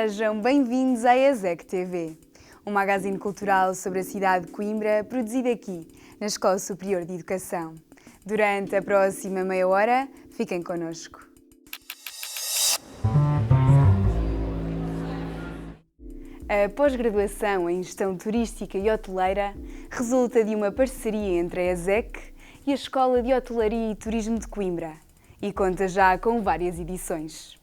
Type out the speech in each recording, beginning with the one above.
Sejam bem-vindos à ESEC TV, um magazine cultural sobre a cidade de Coimbra, produzido aqui, na Escola Superior de Educação. Durante a próxima meia hora, fiquem connosco. A pós-graduação em Gestão Turística e Hoteleira resulta de uma parceria entre a ESEC e a Escola de Hotelaria e Turismo de Coimbra e conta já com várias edições.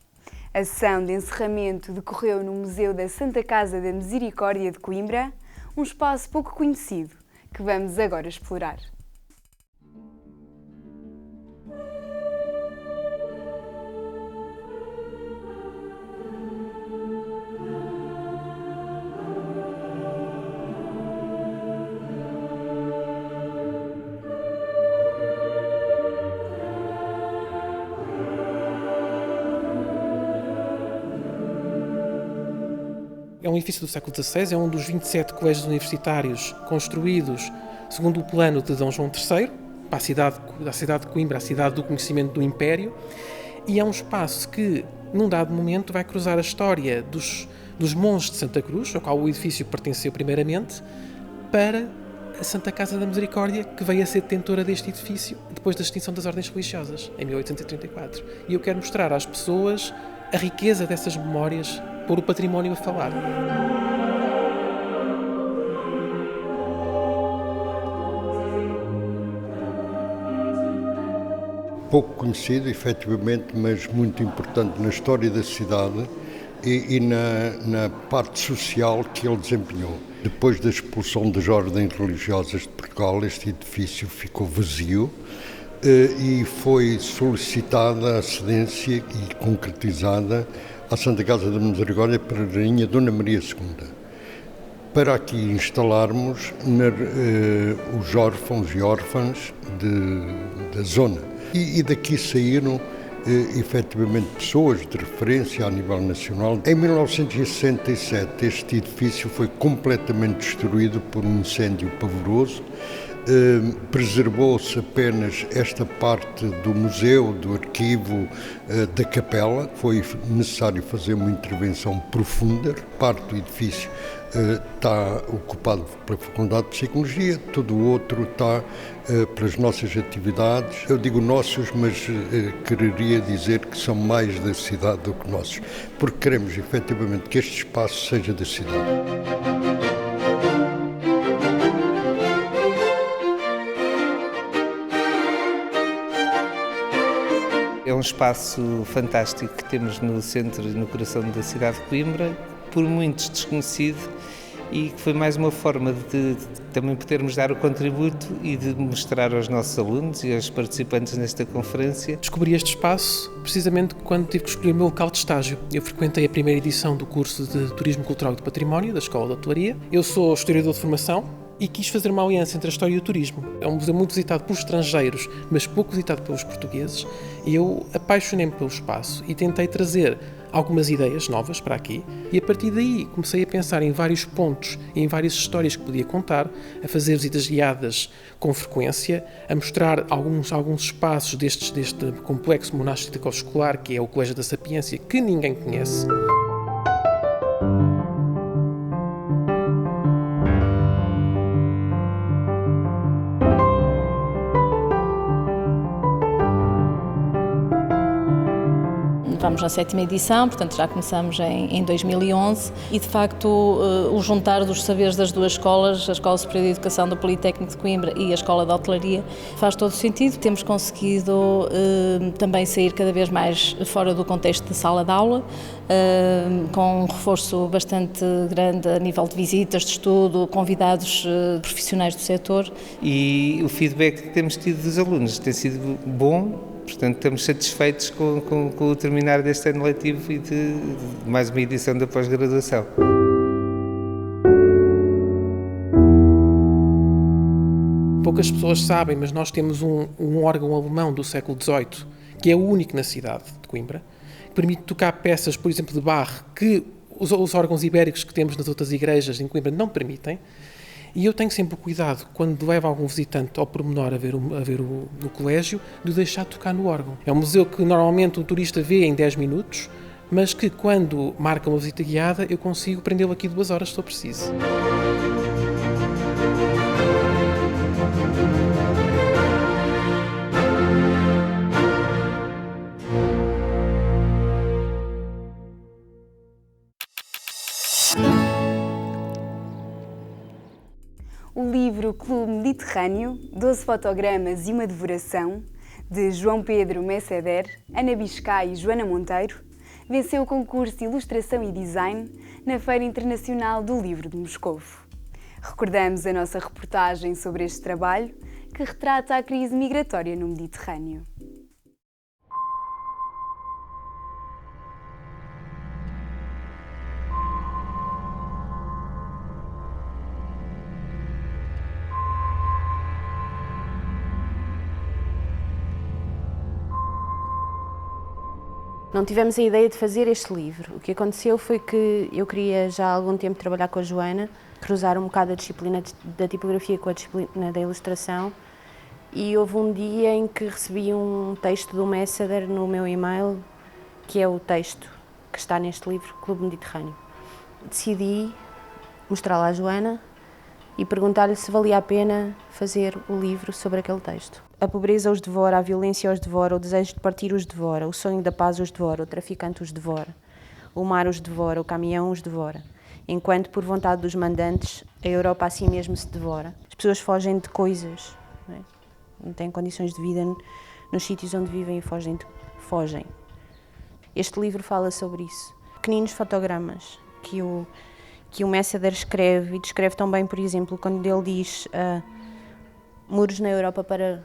A sessão de encerramento decorreu no Museu da Santa Casa da Misericórdia de Coimbra, um espaço pouco conhecido, que vamos agora explorar. É um edifício do século XVI, é um dos 27 colégios universitários construídos segundo o plano de D. João III, para a cidade de Coimbra, a cidade do conhecimento do Império, e é um espaço que, num dado momento, vai cruzar a história dos monges de Santa Cruz, ao qual o edifício pertenceu primeiramente, para a Santa Casa da Misericórdia, que veio a ser detentora deste edifício depois da extinção das ordens religiosas, em 1834. E eu quero mostrar às pessoas a riqueza dessas memórias, pôr o património a falar. Pouco conhecido, efetivamente, mas muito importante na história da cidade e na parte social que ele desempenhou. Depois da expulsão das ordens religiosas de Portugal, este edifício ficou vazio e foi solicitada a cedência e concretizada à Santa Casa da Misericórdia para a Rainha Dona Maria II, para aqui instalarmos os órfãos e órfãs da zona. E daqui saíram, efetivamente, pessoas de referência a nível nacional. Em 1967, este edifício foi completamente destruído por um incêndio pavoroso. Preservou-se apenas esta parte do museu, do arquivo, da capela. Foi necessário fazer uma intervenção profunda. Parte do edifício está ocupado pela Faculdade de Psicologia, todo o outro está pelas nossas atividades. Eu digo nossos, mas quereria dizer que são mais da cidade do que nossos, porque queremos efetivamente que este espaço seja da cidade. É um espaço fantástico que temos no centro e no coração da cidade de Coimbra, por muitos desconhecido, e que foi mais uma forma de também podermos dar o contributo e de mostrar aos nossos alunos e aos participantes nesta conferência. Descobri este espaço precisamente quando tive que escolher o meu local de estágio. Eu frequentei a primeira edição do curso de Turismo Cultural e de Património da Escola de Hotelaria. Eu sou historiador de formação e quis fazer uma aliança entre a história e o turismo. É um museu muito visitado por estrangeiros, mas pouco visitado pelos portugueses, e eu apaixonei-me pelo espaço e tentei trazer algumas ideias novas para aqui, e a partir daí comecei a pensar em vários pontos e em várias histórias que podia contar, a fazer visitas guiadas com frequência, a mostrar alguns espaços deste complexo monástico escolar, que é o Colégio da Sapiência, que ninguém conhece. Vamos na 7ª edição, portanto já começamos em 2011 e de facto o juntar dos saberes das duas escolas, a Escola Superior de Educação do Politécnico de Coimbra e a Escola de Hotelaria, faz todo o sentido. Temos conseguido também sair cada vez mais fora do contexto de sala de aula, com um reforço bastante grande a nível de visitas, de estudo, convidados profissionais do setor. E o feedback que temos tido dos alunos tem sido bom. Portanto, estamos satisfeitos com o terminar deste ano letivo e de mais uma edição da pós-graduação. Poucas pessoas sabem, mas nós temos um órgão alemão do século XVIII, que é o único na cidade de Coimbra, que permite tocar peças, por exemplo, de Bach, que os órgãos ibéricos que temos nas outras igrejas em Coimbra não permitem. E eu tenho sempre o cuidado, quando levo algum visitante ao pormenor a ver o colégio, de o deixar tocar no órgão. É um museu que normalmente o turista vê em 10 minutos, mas que quando marca uma visita guiada eu consigo prendê-lo aqui 2 horas se for preciso. O livro Clube Mediterrâneo, 12 fotogramas e uma devoração, de João Pedro Messeder, Ana Biscay e Joana Monteiro, venceu o concurso de Ilustração e Design na Feira Internacional do Livro de Moscovo. Recordamos a nossa reportagem sobre este trabalho, que retrata a crise migratória no Mediterrâneo. Não tivemos a ideia de fazer este livro. O que aconteceu foi que eu queria já há algum tempo trabalhar com a Joana, cruzar um bocado a disciplina da tipografia com a disciplina da ilustração, e houve um dia em que recebi um texto do Messeder no meu e-mail, que é o texto que está neste livro, Clube Mediterrâneo. Decidi mostrá-lo à Joana e perguntar-lhe se valia a pena fazer o livro sobre aquele texto. A pobreza os devora, a violência os devora, o desejo de partir os devora, o sonho da paz os devora, o traficante os devora, o mar os devora, o caminhão os devora. Enquanto, por vontade dos mandantes, a Europa a si mesmo se devora. As pessoas fogem de coisas, não têm condições de vida nos sítios onde vivem e fogem. Este livro fala sobre isso. Pequeninos fotogramas que o Messeder escreve, e descreve tão bem, por exemplo, quando ele diz muros na Europa para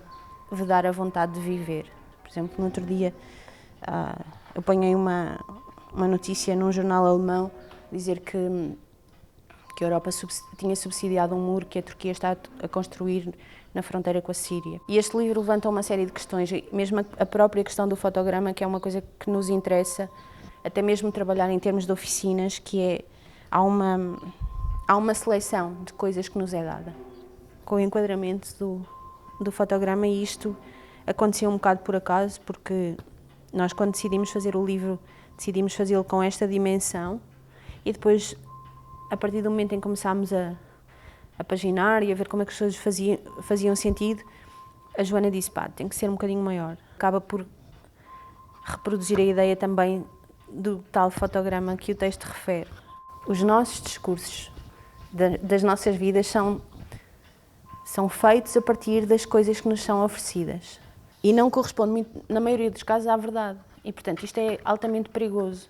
vedar a vontade de viver. Por exemplo, no outro dia eu apanhei uma notícia num jornal alemão dizer que a Europa tinha subsidiado um muro que a Turquia está a construir na fronteira com a Síria. E este livro levanta uma série de questões, mesmo a própria questão do fotograma, que é uma coisa que nos interessa, até mesmo trabalhar em termos de oficinas, que é há uma seleção de coisas que nos é dada. Com o enquadramento do fotograma, e isto aconteceu um bocado por acaso, porque nós, quando decidimos fazer o livro, decidimos fazê-lo com esta dimensão, e depois, a partir do momento em que começámos a paginar e a ver como é que as coisas faziam sentido, a Joana disse, tem que ser um bocadinho maior. Acaba por reproduzir a ideia também do tal fotograma que o texto refere. Os nossos discursos das nossas vidas são feitos a partir das coisas que nos são oferecidas. E não corresponde, muito, na maioria dos casos, à verdade. E, portanto, isto é altamente perigoso.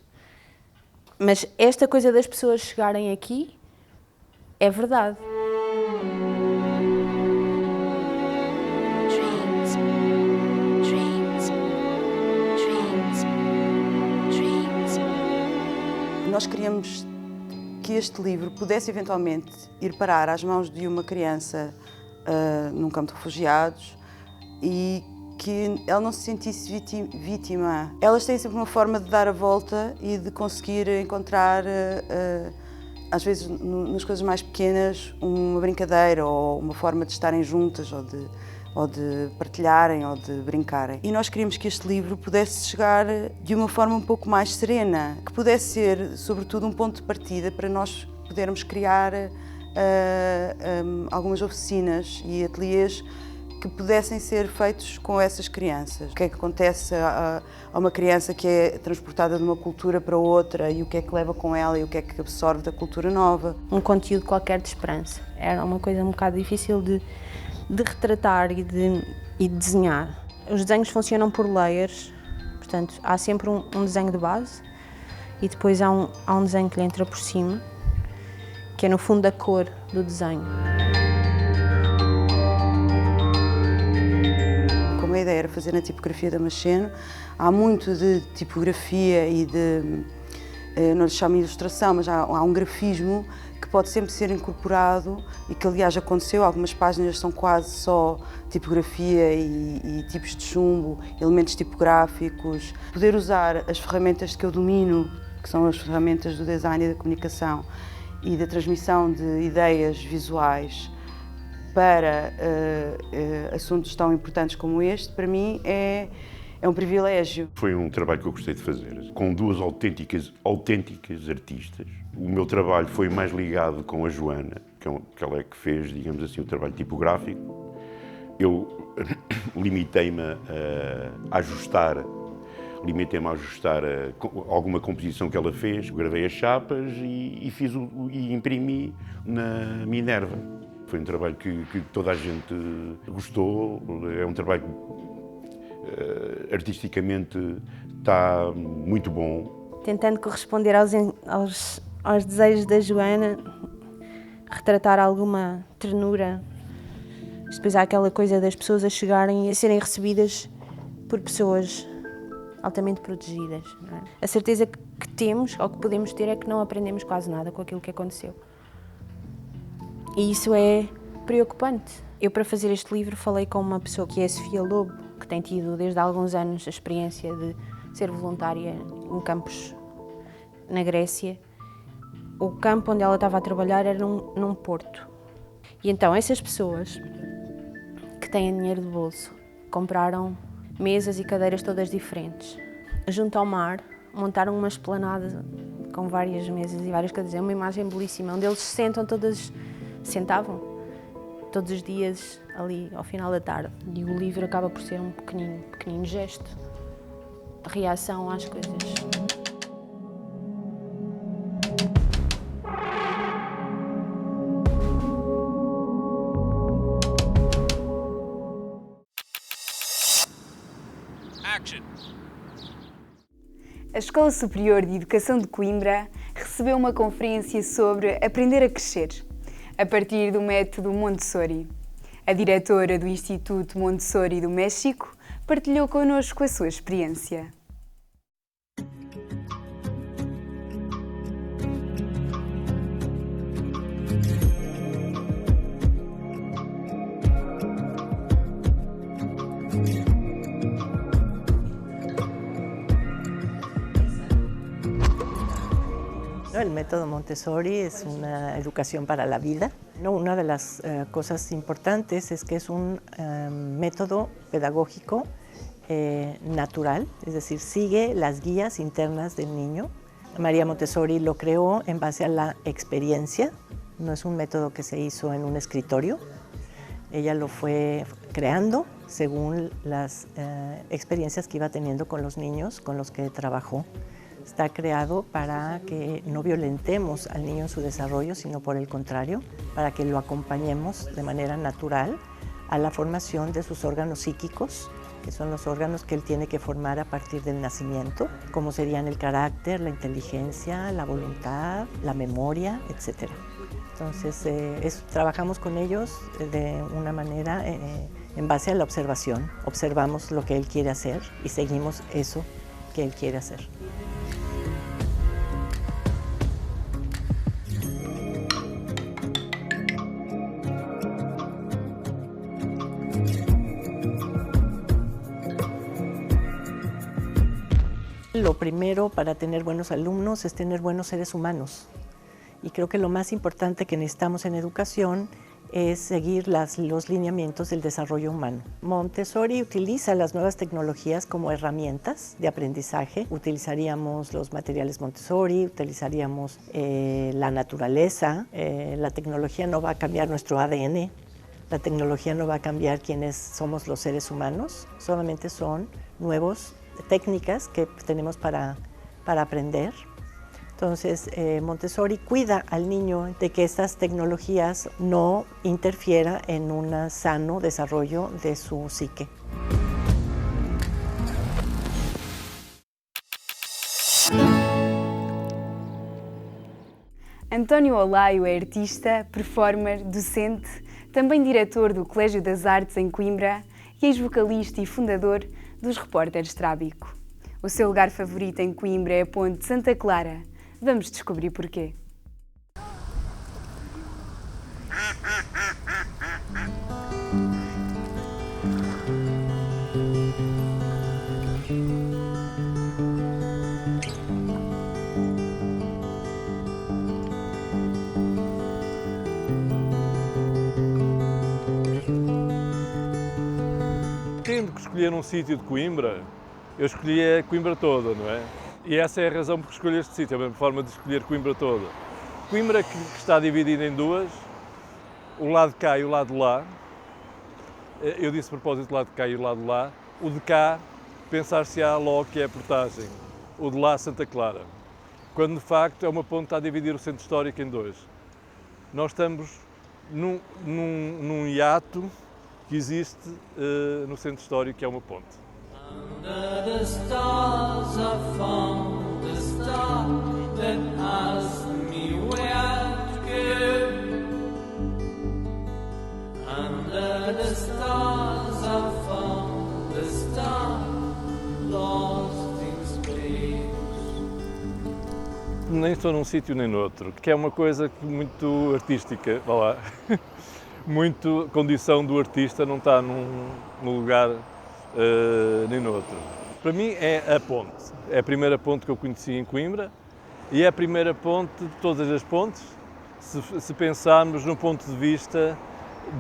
Mas esta coisa das pessoas chegarem aqui é verdade. Nós queríamos que este livro pudesse eventualmente ir parar às mãos de uma criança num campo de refugiados e que ela não se sentisse vítima. Elas têm sempre uma forma de dar a volta e de conseguir encontrar, às vezes nas coisas mais pequenas, uma brincadeira ou uma forma de estarem juntas ou de partilharem ou de brincarem. E nós queríamos que este livro pudesse chegar de uma forma um pouco mais serena, que pudesse ser, sobretudo, um ponto de partida para nós podermos criar algumas oficinas e ateliês que pudessem ser feitos com essas crianças. O que é que acontece a uma criança que é transportada de uma cultura para outra e o que é que leva com ela e o que é que absorve da cultura nova. Um conteúdo qualquer de esperança. Era uma coisa um bocado difícil de retratar e de desenhar. Os desenhos funcionam por layers, portanto, há sempre um desenho de base e depois há um desenho que lhe entra por cima, que é no fundo a cor do desenho. Como a ideia era fazer na tipografia da Damasceno, há muito de tipografia e de, não lhe chamo ilustração, mas há um grafismo que pode sempre ser incorporado e que, aliás, aconteceu. Algumas páginas são quase só tipografia e tipos de chumbo, elementos tipográficos. Poder usar as ferramentas que eu domino, que são as ferramentas do design e da comunicação e da transmissão de ideias visuais para assuntos tão importantes como este, para mim é é um privilégio. Foi um trabalho que eu gostei de fazer, com duas autênticas artistas. O meu trabalho foi mais ligado com a Joana, que ela é que fez, digamos assim, o trabalho tipográfico. Eu limitei-me a ajustar alguma composição que ela fez, gravei as chapas e imprimi na Minerva. Foi um trabalho que toda a gente gostou, é um trabalho artisticamente está muito bom. Tentando corresponder aos desejos da Joana, retratar alguma ternura. Depois há aquela coisa das pessoas a chegarem e a serem recebidas por pessoas altamente protegidas. Não é? A certeza que temos, ou que podemos ter, é que não aprendemos quase nada com aquilo que aconteceu. E isso é preocupante. Eu, para fazer este livro, falei com uma pessoa que é a Sofia Lobo, que tem tido desde há alguns anos a experiência de ser voluntária em campos na Grécia. O campo onde ela estava a trabalhar era num porto. E então essas pessoas que têm dinheiro de bolso compraram mesas e cadeiras todas diferentes. Junto ao mar, montaram uma esplanada com várias mesas e várias cadeiras. É uma imagem belíssima, onde eles sentavam todos os dias ali ao final da tarde. E o livro acaba por ser um pequenino gesto de reação às coisas. A Escola Superior de Educação de Coimbra recebeu uma conferência sobre aprender a crescer, a partir do método Montessori. A diretora do Instituto Montessori do México partilhou connosco a sua experiência. El método Montessori es una educación para la vida. Una de las cosas importantes es que es un método pedagógico natural, es decir, sigue las guías internas del niño. María Montessori lo creó en base a la experiencia, no es un método que se hizo en un escritorio. Ella lo fue creando según las experiencias que iba teniendo con los niños con los que trabajó. Está creado para que no violentemos al niño en su desarrollo, sino por el contrario, para que lo acompañemos de manera natural a la formación de sus órganos psíquicos, que son los órganos que él tiene que formar a partir del nacimiento, como serían el carácter, la inteligencia, la voluntad, la memoria, etc. Entonces, trabajamos con ellos de una manera en base a la observación. Observamos lo que él quiere hacer y seguimos eso que él quiere hacer. Lo primero para tener buenos alumnos es tener buenos seres humanos. Y creo que lo más importante que necesitamos en educación es seguir los lineamientos del desarrollo humano. Montessori utiliza las nuevas tecnologías como herramientas de aprendizaje. Utilizaríamos los materiales Montessori, utilizaríamos la naturaleza. La tecnología no va a cambiar nuestro ADN. La tecnología no va a cambiar quiénes somos los seres humanos. Solamente son nuevos técnicas que tenemos para aprender. Entonces, Montessori cuida al niño de que estas tecnologías no interfieran en un sano desarrollo de su psique. António Olaio é artista, performer, docente, também diretor do Colégio das Artes em Coimbra e ex-vocalista e fundador dos Repórteres Trábico. O seu lugar favorito em Coimbra é a Ponte de Santa Clara. Vamos descobrir porquê. Tendo que escolher um sítio de Coimbra, eu escolhi a Coimbra toda, não é? E essa é a razão por que escolhi este sítio, é uma forma de escolher Coimbra toda. Coimbra que está dividida em duas, o lado de cá e o lado de lá. Eu disse a propósito do lado de cá e o lado de lá. O de cá, pensar-se-á logo que é a portagem. O de lá, Santa Clara. Quando, de facto, é uma ponte que está a dividir o centro histórico em dois. Nós estamos num hiato que existe no centro histórico, que é uma ponte. Under the stars I found the star that asked me where to go. Under the stars I found the star lost in space. Nem estou num sítio nem noutro, que é uma coisa muito artística, vá lá. Muito condição do artista, não está num lugar nem no outro. Para mim é a ponte. É a primeira ponte que eu conheci em Coimbra e é a primeira ponte de todas as pontes, se pensarmos no ponto de vista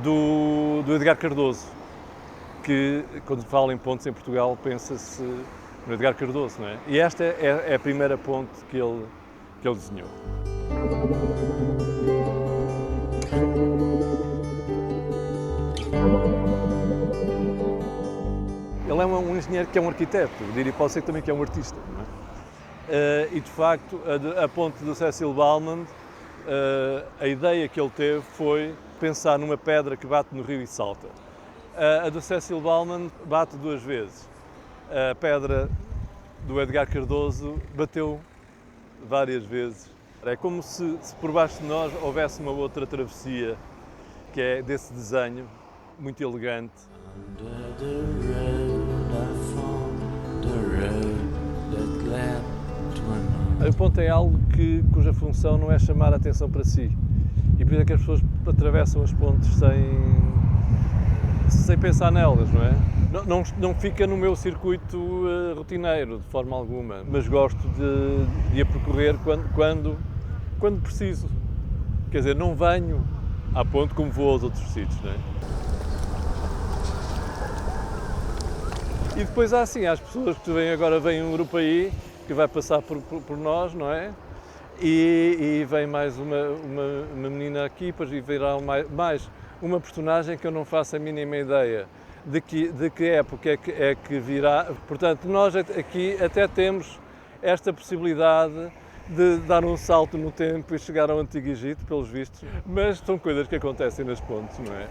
do Edgar Cardoso, que quando se fala em pontes em Portugal pensa-se no Edgar Cardoso, não é? E esta é a primeira ponte que ele desenhou. Ele é um engenheiro que é um arquiteto, diria, pode ser também que é um artista, não é? E de facto, a ponte do Cecil Balmond, a ideia que ele teve foi pensar numa pedra que bate no rio e salta. A do Cecil Balmond bate duas vezes. A pedra do Edgar Cardoso bateu várias vezes. É como se por baixo de nós houvesse uma outra travessia, que é desse desenho muito elegante. A ponte é algo cuja função não é chamar a atenção para si. E por isso é que as pessoas atravessam as pontes sem pensar nelas, não é? Não fica no meu circuito rotineiro, de forma alguma, mas gosto de a percorrer quando preciso. Quer dizer, não venho à ponte como vou aos outros sítios, não é? E depois há as pessoas que vem um grupo aí, que vai passar por nós, não é? E vem mais uma menina aqui, depois virá mais uma personagem que eu não faço a mínima ideia de que época é que virá. Portanto, nós aqui até temos esta possibilidade de dar um salto no tempo e chegar ao Antigo Egito, pelos vistos, mas são coisas que acontecem nas pontes, não é?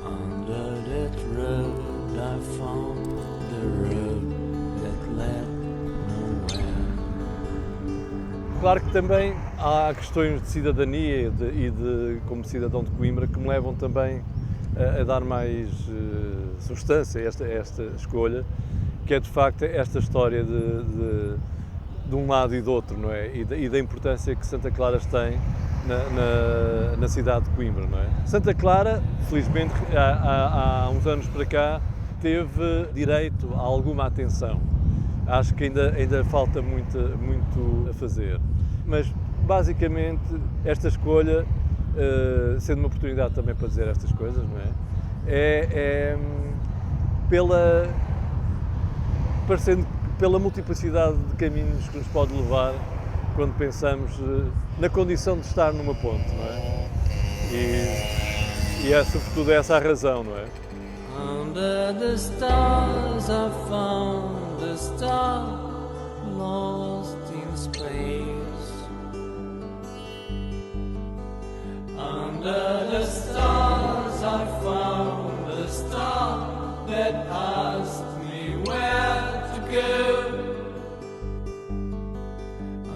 Under that road I found the road that led nowhere. Claro que também há questões de cidadania e como cidadão de Coimbra que me levam também a dar mais substância a esta escolha, que é de facto esta história de um lado e do outro, não é? E da importância que Santa Clara tem na cidade de Coimbra, não é? Santa Clara, felizmente, há uns anos para cá, teve direito a alguma atenção. Acho que ainda falta muito a fazer. Mas, basicamente, esta escolha, sendo uma oportunidade também para dizer estas coisas, não é? Pela multiplicidade de caminhos que nos pode levar quando pensamos na condição de estar numa ponte, não é? E é sobretudo essa a razão, não é? Under the stars I found the star lost in space. Under the stars I found the star that asked me where to go.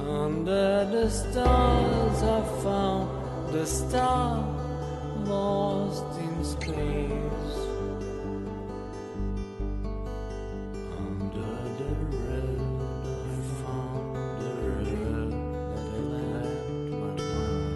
Under the stars I found the star lost in space. Under the road I found the road that led my heart.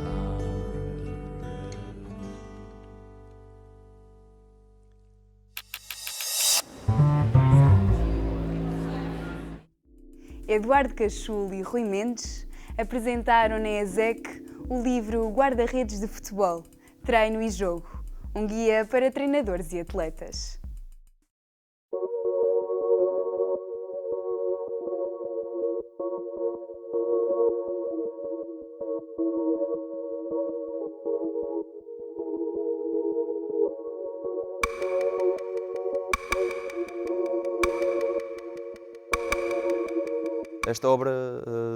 Eduardo Cachulo e Rui Mendes apresentaram na ESEC o livro Guarda-redes de Futebol, Treino e Jogo, um guia para treinadores e atletas. Esta obra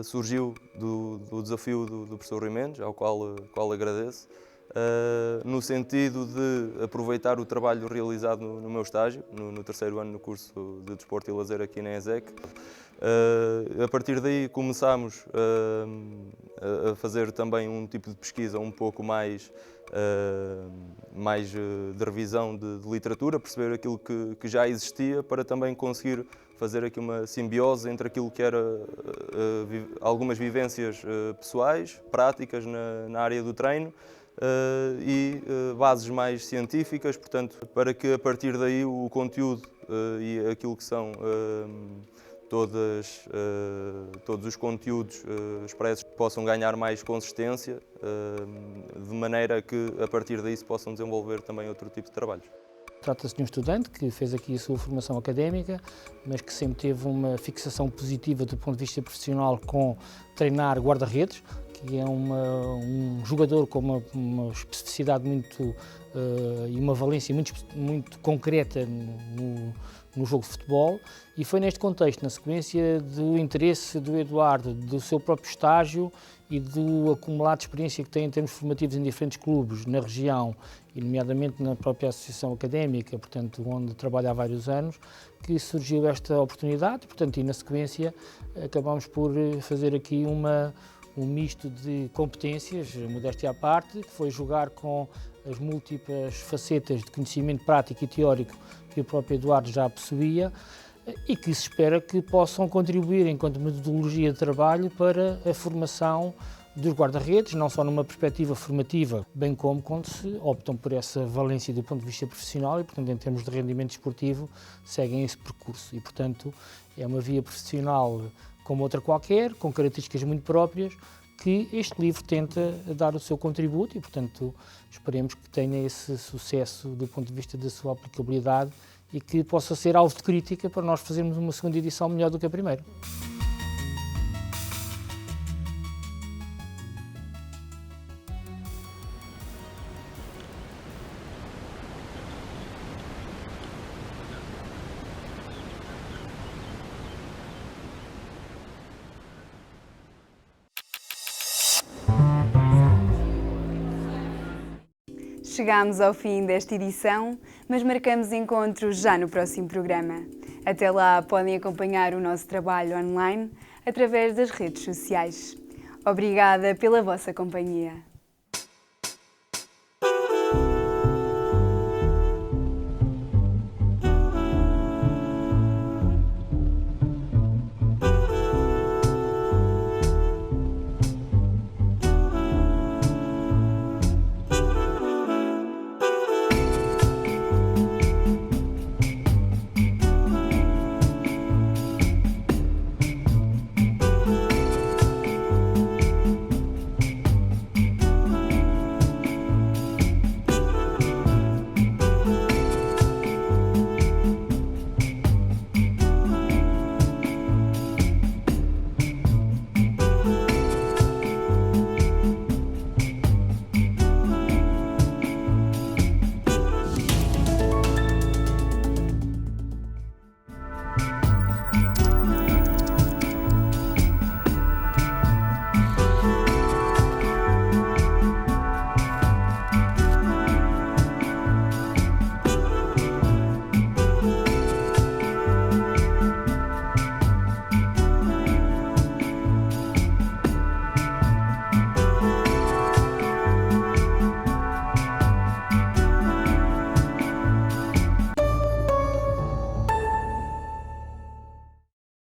surgiu do desafio do professor Rui Mendes, ao qual agradeço, no sentido de aproveitar o trabalho realizado no meu estágio, no terceiro ano no curso de Desporto e Lazer aqui na ESEC. A partir daí começámos a fazer também um tipo de pesquisa um pouco mais de revisão de literatura, perceber aquilo que já existia para também conseguir fazer aqui uma simbiose entre aquilo que era algumas vivências pessoais, práticas na área do treino e bases mais científicas, portanto, para que a partir daí o conteúdo e aquilo que são todos os conteúdos expressos possam ganhar mais consistência, de maneira que a partir daí se possam desenvolver também outro tipo de trabalhos. Trata-se de um estudante que fez aqui a sua formação académica, mas que sempre teve uma fixação positiva do ponto de vista profissional com treinar guarda-redes, que é um jogador com uma especificidade muito e uma valência muito concreta no jogo de futebol, e foi neste contexto, na sequência do interesse do Eduardo, do seu próprio estágio e do acumulado de experiência que tem em termos formativos em diferentes clubes na região, e nomeadamente na própria associação académica, portanto, onde trabalha há vários anos, que surgiu esta oportunidade, portanto, e na sequência acabamos por fazer aqui um misto de competências, modéstia à parte, que foi jogar com as múltiplas facetas de conhecimento prático e teórico que o próprio Eduardo já possuía e que se espera que possam contribuir enquanto metodologia de trabalho para a formação dos guarda-redes, não só numa perspectiva formativa, bem como quando se optam por essa valência do ponto de vista profissional e, portanto, em termos de rendimento esportivo, seguem esse percurso. E, portanto, é uma via profissional como outra qualquer, com características muito próprias, que este livro tenta dar o seu contributo e, portanto, esperemos que tenha esse sucesso do ponto de vista da sua aplicabilidade e que possa ser alvo de crítica para nós fazermos uma segunda edição melhor do que a primeira. Chegámos ao fim desta edição, mas marcamos encontros já no próximo programa. Até lá podem acompanhar o nosso trabalho online através das redes sociais. Obrigada pela vossa companhia.